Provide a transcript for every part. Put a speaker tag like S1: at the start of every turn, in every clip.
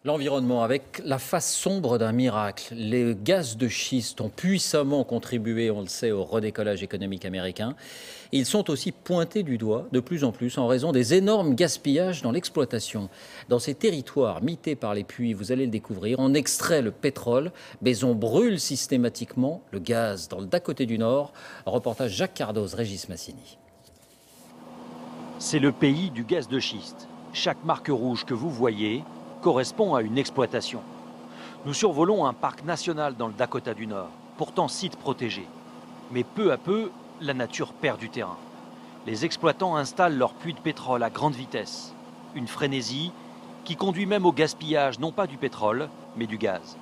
S1: L'environnement avec la face sombre d'un miracle. Les gaz de schiste ont puissamment contribué, on le sait, au redécollage économique américain. Ils sont aussi pointés du doigt de plus en plus en raison des énormes gaspillages dans l'exploitation. Dans ces territoires mités par les puits, vous allez le découvrir, on extrait le pétrole, mais on brûle systématiquement le gaz. Dans le Dakota du Nord, un reportage Jacques Cardoz, Régis Massini.
S2: C'est le pays du gaz de schiste. Chaque marque rouge que vous voyez correspond à une exploitation. Nous survolons un parc national dans le Dakota du Nord, pourtant site protégé. Mais peu à peu, la nature perd du terrain. Les exploitants installent leurs puits de pétrole à grande vitesse. Une frénésie qui conduit même au gaspillage, non pas du pétrole, mais du gaz.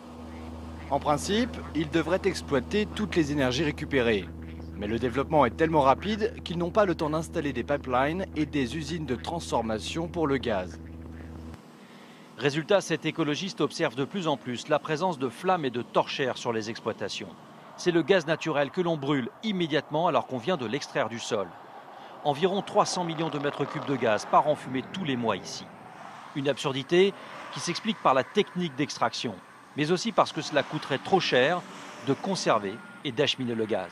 S3: En principe, ils devraient exploiter toutes les énergies récupérées. Mais le développement est tellement rapide qu'ils n'ont pas le temps d'installer des pipelines et des usines de transformation pour le gaz.
S2: Résultat, cet écologiste observe de plus en plus la présence de flammes et de torchères sur les exploitations. C'est le gaz naturel que l'on brûle immédiatement alors qu'on vient de l'extraire du sol. Environ 300 millions de mètres cubes de gaz par an fumés tous les mois ici. Une absurdité qui s'explique par la technique d'extraction, mais aussi parce que cela coûterait trop cher de conserver et d'acheminer le gaz.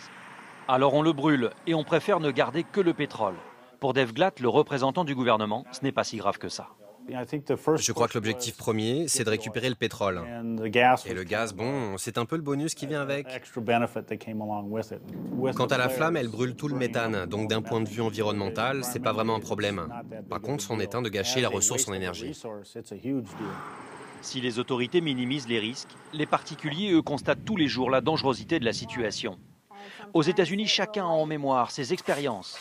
S2: Alors on le brûle et on préfère ne garder que le pétrole. Pour Dave Glatt, le représentant du gouvernement, ce n'est pas si grave que ça.
S4: Je crois que l'objectif premier, c'est de récupérer le pétrole. Et le gaz, bon, c'est un peu le bonus qui vient avec. Quant à la flamme, elle brûle tout le méthane, donc d'un point de vue environnemental, c'est pas vraiment un problème. Par contre, c'en est un de gâcher la ressource en énergie.
S2: Si les autorités minimisent les risques, les particuliers, eux, constatent tous les jours la dangerosité de la situation. Aux États-Unis, chacun a en mémoire ses expériences.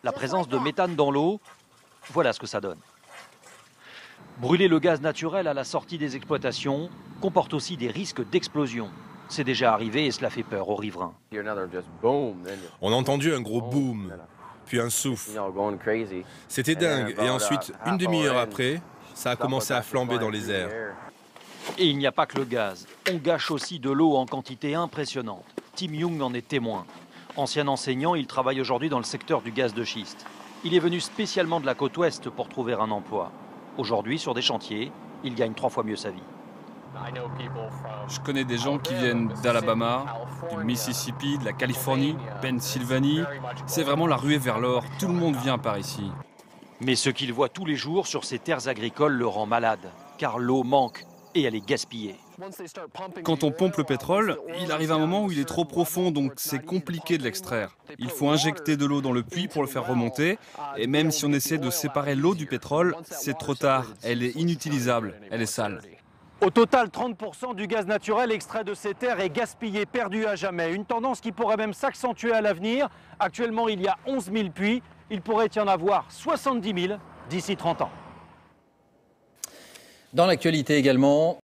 S2: La présence de méthane dans l'eau, voilà ce que ça donne. Brûler le gaz naturel à la sortie des exploitations comporte aussi des risques d'explosion. C'est déjà arrivé et cela fait peur aux riverains.
S5: On a entendu un gros boom, puis un souffle. C'était dingue. Et ensuite, une demi-heure après, ça a commencé à flamber dans les airs.
S2: Et il n'y a pas que le gaz. On gâche aussi de l'eau en quantité impressionnante. Tim Young en est témoin. Ancien enseignant, il travaille aujourd'hui dans le secteur du gaz de schiste. Il est venu spécialement de la côte ouest pour trouver un emploi. Aujourd'hui, sur des chantiers, il gagne 3 fois mieux sa vie.
S6: Je connais des gens qui viennent d'Alabama, du Mississippi, de la Californie, Pennsylvanie. C'est vraiment la ruée vers l'or. Tout le monde vient par ici.
S2: Mais ce qu'il voit tous les jours sur ces terres agricoles le rend malade, car l'eau manque et elle est gaspillée.
S6: Quand on pompe le pétrole, il arrive un moment où il est trop profond, donc c'est compliqué de l'extraire. Il faut injecter de l'eau dans le puits pour le faire remonter, et même si on essaie de séparer l'eau du pétrole, c'est trop tard. Elle est inutilisable, elle est sale.
S2: Au total, 30% du gaz naturel extrait de ces terres est gaspillé, perdu à jamais. Une tendance qui pourrait même s'accentuer à l'avenir. Actuellement, il y a 11 000 puits. Il pourrait y en avoir 70 000 d'ici 30 ans.
S1: Dans l'actualité également,